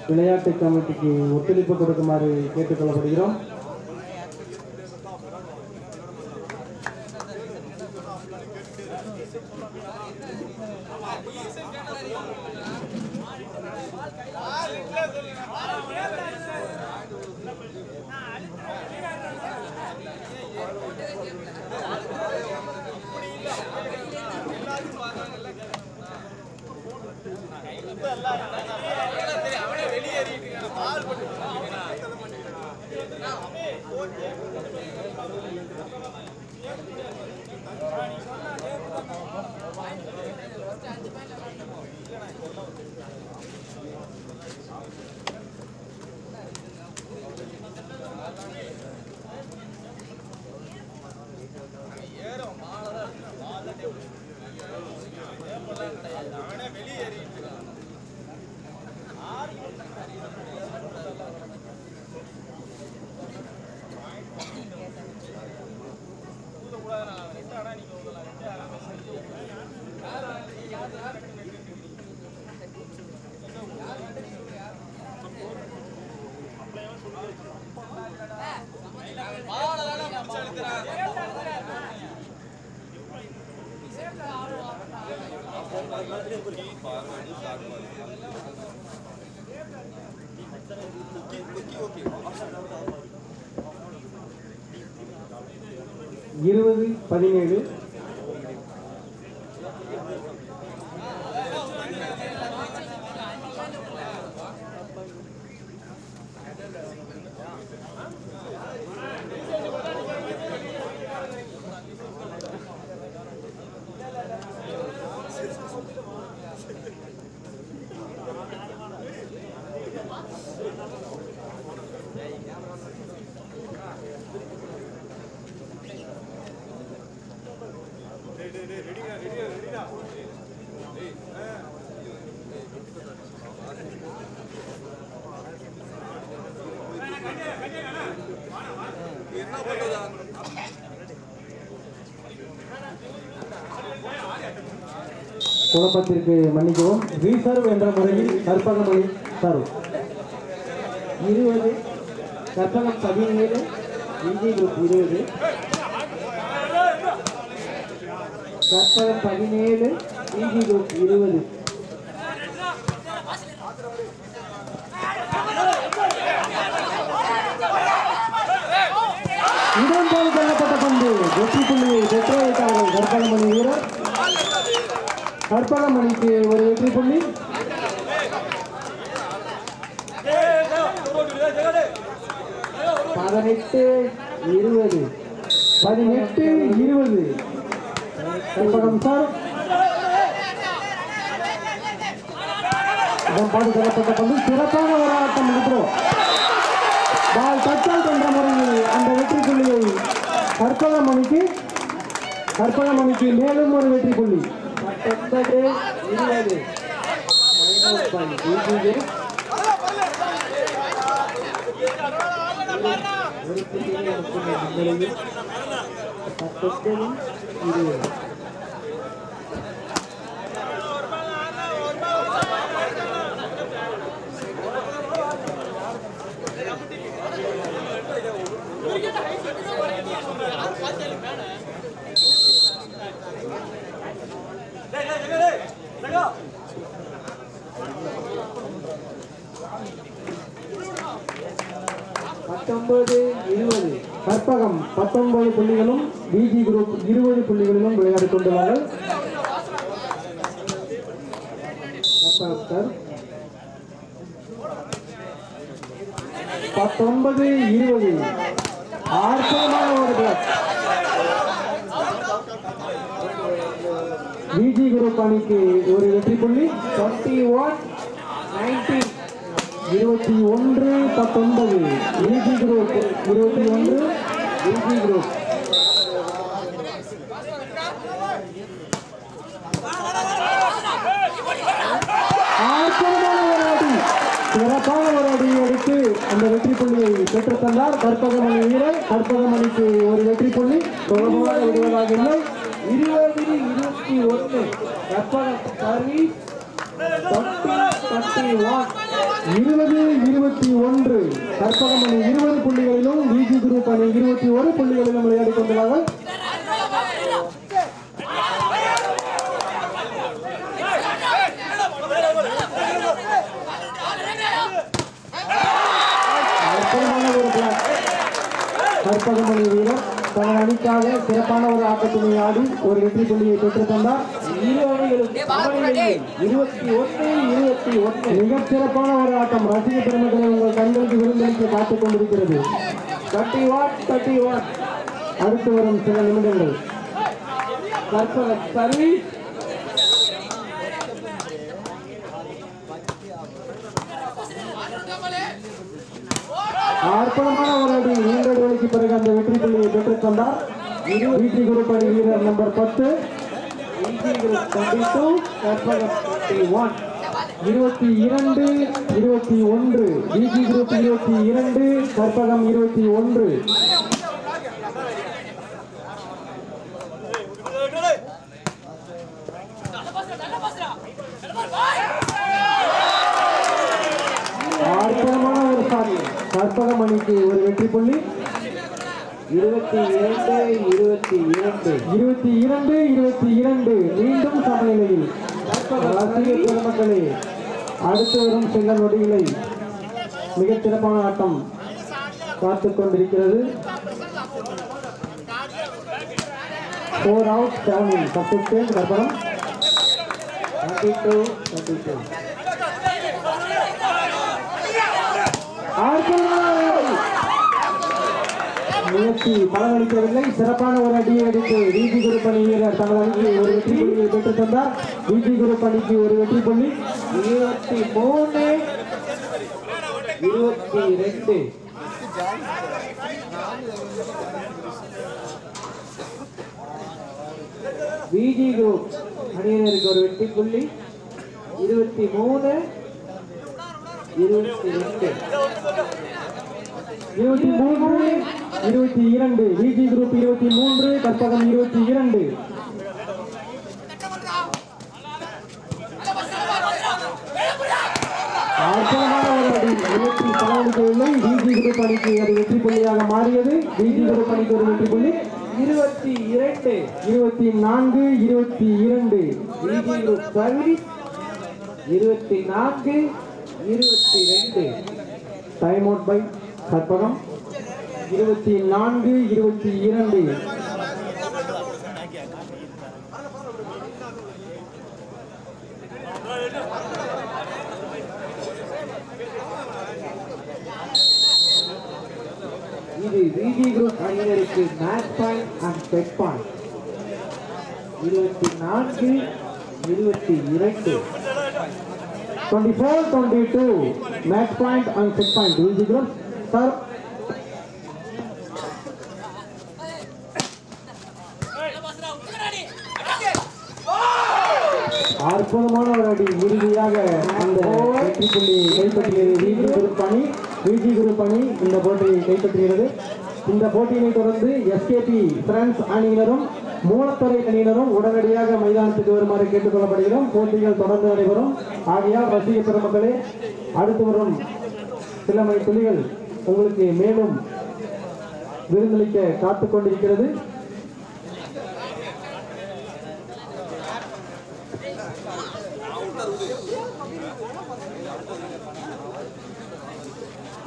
விளையாட்டு கமிட்டிக்கு ஒத்துழைப்பு கொடுக்குமாறு கேட்டுக்கொள்ளப்படுகிறோம். இருபது 17 குழப்பத்திற்கு மன்னிக்கவும். ரீசர்வ் என்ற முறையில் கற்பகமணி சர்வ் 20 கற்பகம் 17 இந்தி குரூப் 20 கற்பகம் 17 இந்தி குரூப் 20 இடம்போடு செல்லப்பட்ட பந்து வெற்றி புள்ளியை பெற்றவைத்தார்கள் கற்பகமணி வீரர். கற்பகமணிக்கு ஒரு வெற்றி புள்ளி. பதினெட்டு 20 கற்பகம் சார். இடம்போடு செல்லப்பட்ட பந்து சிறப்பான ஒரு ஆட்டம் இருக்கிறோம். பால் டச்சால் என்ற முறையில் அந்த வெற்றி புள்ளியை கற்பகமணிக்கு மேலும் ஒரு வெற்றி புள்ளி. 19 20 கற்பகம் 19 புள்ளிகளும் பிஜி குரூப் 20 புள்ளிகளிலும் விளையாடிக் கொண்டுள்ளார்கள். 19 20 ஆர்ப்பமான ஒரு பிளாக். பிஜி குரூப் அணிக்கு ஒரு வெற்றி புள்ளி. 21-19 21-19 பிஜி குரூப் 21 பிஜி குரூப். சிறப்பான ஒரு அடி அடித்து அந்த வெற்றி புள்ளியை பெற்றுத் தந்தார் கற்பகமணி வீரர். கற்பகமணிக்கு ஒரு வெற்றி புள்ளி சுலபமாக விடுவதாக இல்லை. 20-21 கற்பகம் சர்வீஸ் 20-21 கற்பகமணி 20 புள்ளிகளிலும் விஜி குரூப் அணி 21 புள்ளிகளிலும் விளையாடிக் கொண்டுள்ளார்கள். கற்பகமணி வீரர் தனது அணிக்காக சிறப்பான ஒரு ஆட்டத்தினை ஆடி ஒரு வெற்றி புள்ளியை பெற்றுத் தந்தார். 21-21 மிகச் சிறப்பான ஒரு ஆட்டம். ரசிக பெருமக்களை உங்கள் கண்களுக்கு விருந்தளிக்க காத்துக் கொண்டிருக்கிறது. 31-31 அடுத்து வரும் சில நிமிடங்கள். கற்பகம் சர்வீஸ் அற்புதமான ஒரு அடி நீண்ட இடைவெளிக்கு பிறகு அந்த வெற்றி புள்ளியை பெற்றுத் தந்தார். விஜி குரூப் அணி வீரர் number 10. Viji group 22 Karpagam 21 22-21 Viji group 22 Karpagam 21. அற்புதமான ஒரு சாதி. கற்பகமணிக்கு ஒரு வெற்றி புள்ளி. 22-22 மீண்டும் சமநிலையில். ரசிக பெருமக்களே அடுத்து வரும் சில நொடிகளை மிகச் சிறப்பான ஆட்டம் காத்துக் கொண்டிருக்கிறது. 4 out 7 substitute கற்பகம் 22-22 முயற்சி பலனளிக்கவில்லை. சிறப்பான ஒரு அடியை அடித்து விஜி குரூப் அணி வீரர் தனது அணிக்கு ஒரு வெற்றி புள்ளியை பெற்றுத் தந்தார். விஜி குரூப் அணிக்கு ஒரு வெற்றி புள்ளி. 23-22 விஜி குரூப் அணியினருக்கு ஒரு வெற்றி புள்ளி. 23-22 23-22 விஜி குரூப் 23 கற்பகம் 22. அற்புதமான ஒரு அடி முயற்சி பலனளிக்கவில்லை. விஜி குரூப் அணிக்கு அது வெற்றி புள்ளியாக மாறியது. விஜி குரூப் அணிக்கு ஒரு வெற்றி புள்ளி. 24-22 VG group service 24-22 time out by Karpagam. 24-22 இது விஜி குரூப் அணியினருக்கு match point and set point. 24-22 24-22 match point and set point. Viji Group sir. அற்புதமான ஒரு அடி இறுதியாக அந்த வெற்றி புள்ளியை கைப்பற்றியது விஜி குரூப் அணி. விஜி குரூப் அணி இந்த போட்டியை கைப்பற்றுகிறது. இந்த போட்டியினை தொடர்ந்து எஸ்கேபி பிரான்ஸ் அணியினரும் மூலத்துறை அணியினரும் உடனடியாக மைதானத்துக்கு வருமாறு கேட்டுக் கொள்ளப்படுகிறோம். போட்டிகள் தொடர்ந்து நடைபெறும். ஆகையால் ரசிக பெருமக்களே அடுத்து வரும் சில மணி துளிகள் உங்களுக்கு மேலும் விருந்தளிக்க காத்துக் கொண்டிருக்கிறது.